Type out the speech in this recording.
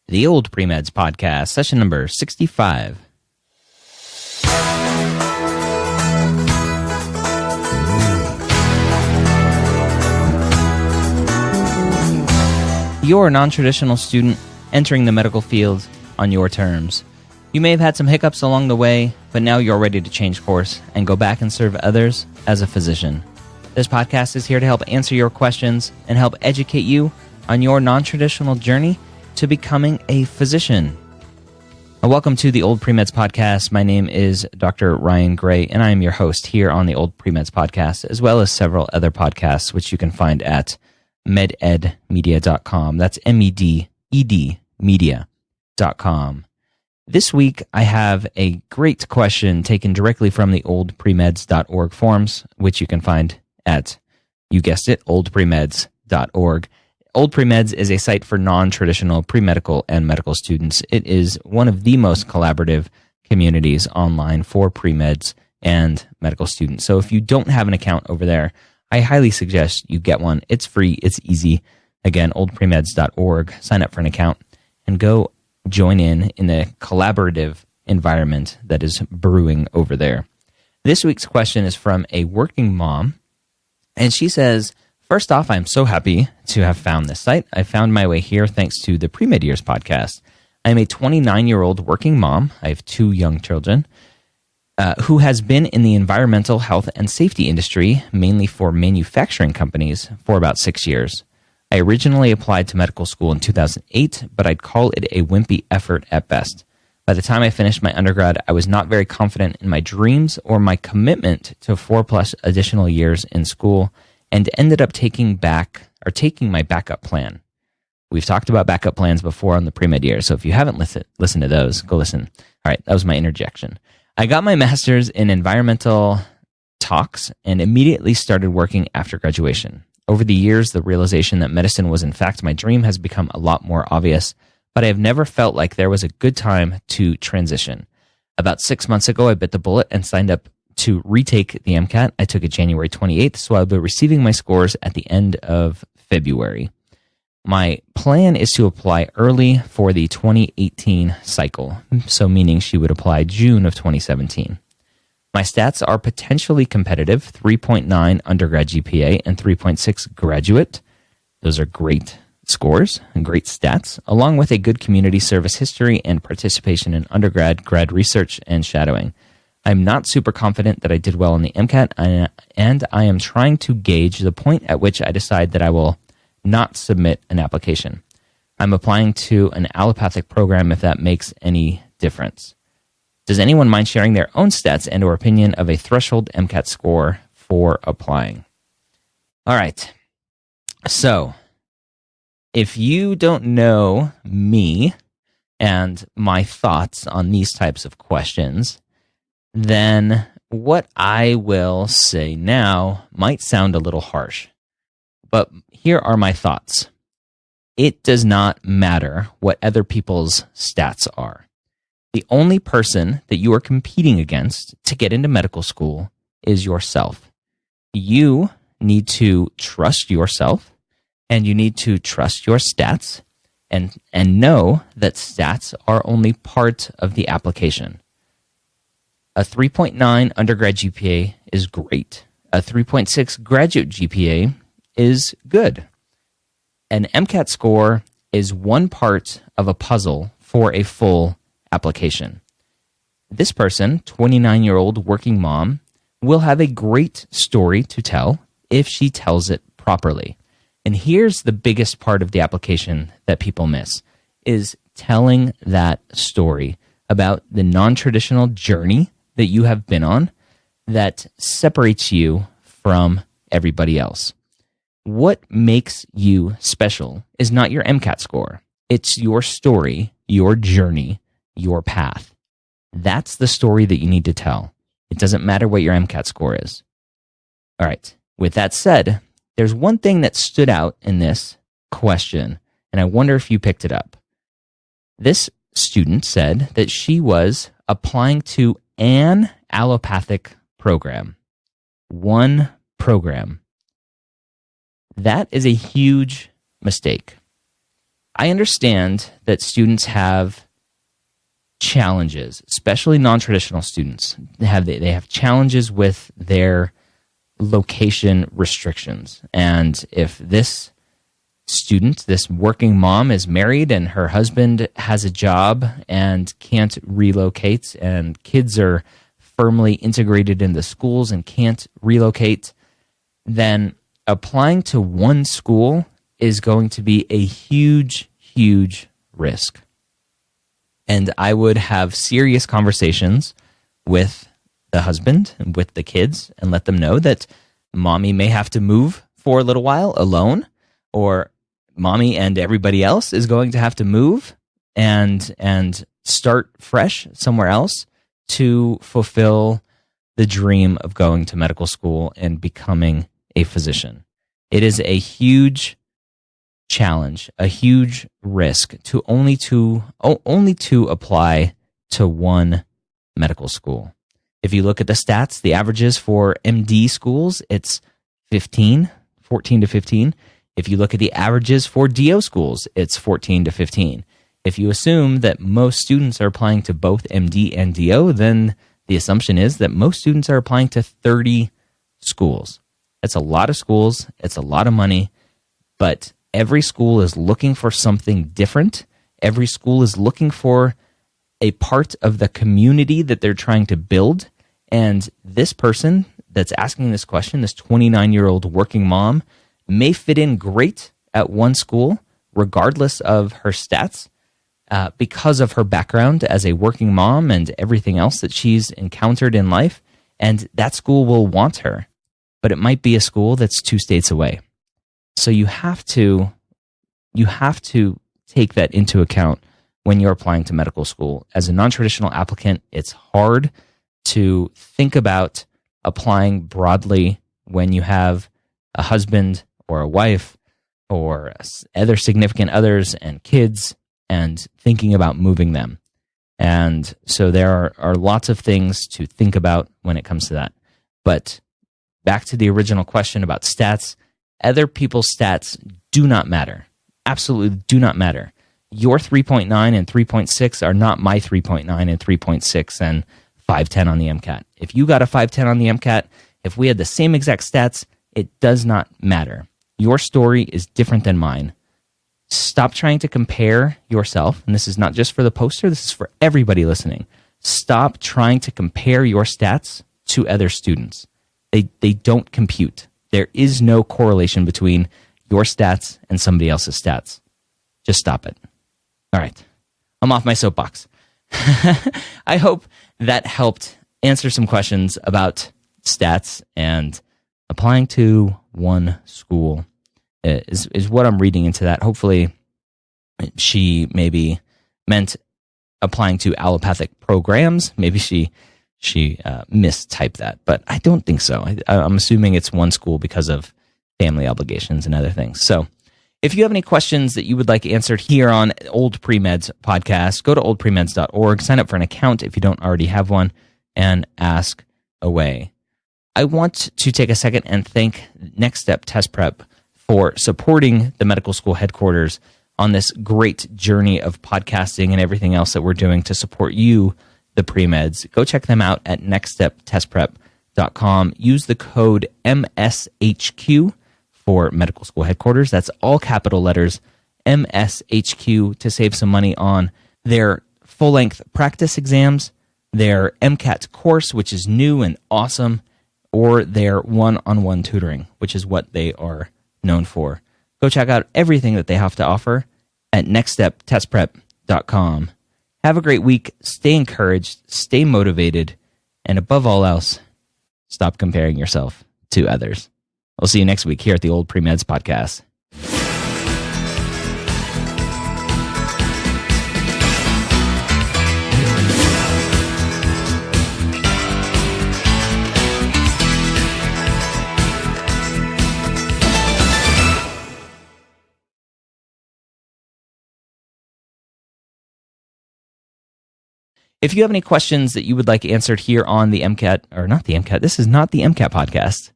the OldPreMeds podcast, session number 65. You're a non-traditional student entering the medical field on your terms. You may have had some hiccups along the way, but now you're ready to change course and go back and serve others as a physician. This podcast is here to help answer your questions and help educate you on your non-traditional journey to becoming a physician. Welcome to the OldPreMeds podcast. My name is Dr. Ryan Gray, and I am your host here on the OldPreMeds podcast, as well as several other podcasts, which you can find at mededmedia.com. That's MEDED media.com. This week, I have a great question taken directly from the oldpremeds.org forums, which you can find at, you guessed it, oldpremeds.org. OldPreMeds is a site for non-traditional pre-medical and medical students. It is one of the most collaborative communities online for pre-meds and medical students. So if you don't have an account over there, I highly suggest you get one. It's free. It's easy. Again, oldpremeds.org. Sign up for an account and go join in the collaborative environment that is brewing over there. This week's question is from a working mom, and she says, first off, I'm so happy to have found this site. I found my way here thanks to the Pre-Med Years podcast. I'm a 29-year-old working mom. I have 2 young children who has been in the environmental health and safety industry, mainly for manufacturing companies, for about 6 years. I originally applied to medical school in 2008, but I'd call it a wimpy effort at best. By the time I finished my undergrad, I was not very confident in my dreams or my commitment to 4+ additional years in school, and ended up taking my backup plan. We've talked about backup plans before on the Pre-Med Year, so if you haven't listened to those, go listen. All right, that was my interjection. I got my master's in environmental talks and immediately started working after graduation. Over the years, the realization that medicine was in fact my dream has become a lot more obvious, but I have never felt like there was a good time to transition. About 6 months ago, I bit the bullet and signed up to retake the MCAT. I took it January 28th, so I'll be receiving my scores at the end of February. My plan is to apply early for the 2018 cycle, so meaning she would apply June of 2017. My stats are potentially competitive, 3.9 undergrad GPA and 3.6 graduate. Those are great scores and great stats, along with a good community service history and participation in undergrad, grad research, and shadowing. I'm not super confident that I did well on the MCAT, and I am trying to gauge the point at which I decide that I will not submit an application. I'm applying to an allopathic program if that makes any difference. Does anyone mind sharing their own stats and or opinion of a threshold MCAT score for applying? All right. So, if you don't know me and my thoughts on these types of questions, then what I will say now might sound a little harsh, but here are my thoughts. It does not matter what other people's stats are. The only person that you are competing against to get into medical school is yourself. You need to trust yourself, and you need to trust your stats, and know that stats are only part of the application. A 3.9 undergrad GPA is great. A 3.6 graduate GPA is good. An MCAT score is one part of a puzzle for a full application. This person, 29-year-old working mom, will have a great story to tell if she tells it properly. And here's the biggest part of the application that people miss, is telling that story about the non-traditional journey that you have been on that separates you from everybody else. What makes you special is not your MCAT score. It's your story, your journey, your path. That's the story that you need to tell. It doesn't matter what your MCAT score is. All right. With that said, there's one thing that stood out in this question, and I wonder if you picked it up. This student said that she was applying to an allopathic program. One program. That is a huge mistake. I understand that students have challenges, especially non-traditional students. They have challenges with their location restrictions. And if this student, this working mom, is married and her husband has a job and can't relocate, and kids are firmly integrated in the schools and can't relocate, then applying to one school is going to be a huge, huge risk. And I would have serious conversations with the husband and with the kids and let them know that mommy may have to move for a little while alone, or mommy and everybody else is going to have to move and start fresh somewhere else to fulfill the dream of going to medical school and becoming a physician. It is a huge challenge, a huge risk to only to apply to one medical school. If you look at the stats, the averages for MD schools, it's 14 to 15. If you look at the averages for DO schools, it's 14 to 15. If you assume that most students are applying to both MD and DO, then the assumption is that most students are applying to 30 schools. That's a lot of schools. It's a lot of money, but every school is looking for something different. Every school is looking for a part of the community that they're trying to build. And this person that's asking this question, this 29-year-old working mom, may fit in great at one school, regardless of her stats, because of her background as a working mom and everything else that she's encountered in life. And that school will want her, but it might be a school that's 2 states away. So you have to take that into account when you're applying to medical school. As a non-traditional applicant, it's hard to think about applying broadly when you have a husband or a wife or other significant others and kids and thinking about moving them. And so there are lots of things to think about when it comes to that. But back to the original question about stats, other people's stats do not matter. Absolutely do not matter. Your 3.9 and 3.6 are not my 3.9 and 3.6 and 510 on the MCAT. If you got a 510 on the MCAT, if we had the same exact stats, it does not matter. Your story is different than mine. Stop trying to compare yourself, and this is not just for the poster, this is for everybody listening. Stop trying to compare your stats to other students. They don't compute. There is no correlation between your stats and somebody else's stats. Just stop it. All right. I'm off my soapbox. I hope that helped answer some questions about stats, and applying to one school is what I'm reading into that. Hopefully she maybe meant applying to allopathic programs. Maybe she mistyped that, but I don't think so. I'm assuming it's one school because of family obligations and other things. So if you have any questions that you would like answered here on OldPreMeds podcast, go to oldpremeds.org, sign up for an account if you don't already have one, and ask away. I want to take a second and thank Next Step Test Prep for supporting the medical school headquarters on this great journey of podcasting and everything else that we're doing to support you, the pre-meds. Go check them out at nextsteptestprep.com. Use the code MSHQ for medical school headquarters. That's all capital letters, MSHQ, to save some money on their full-length practice exams, their MCAT course, which is new and awesome, or their one-on-one tutoring, which is what they are known for. Go check out everything that they have to offer at nextsteptestprep.com. Have a great week. Stay encouraged, stay motivated, and above all else, stop comparing yourself to others. We'll see you next week here at the Old Pre-Meds podcast. If you have any questions that you would like answered here on the MCAT, or not the MCAT, this is not the MCAT podcast.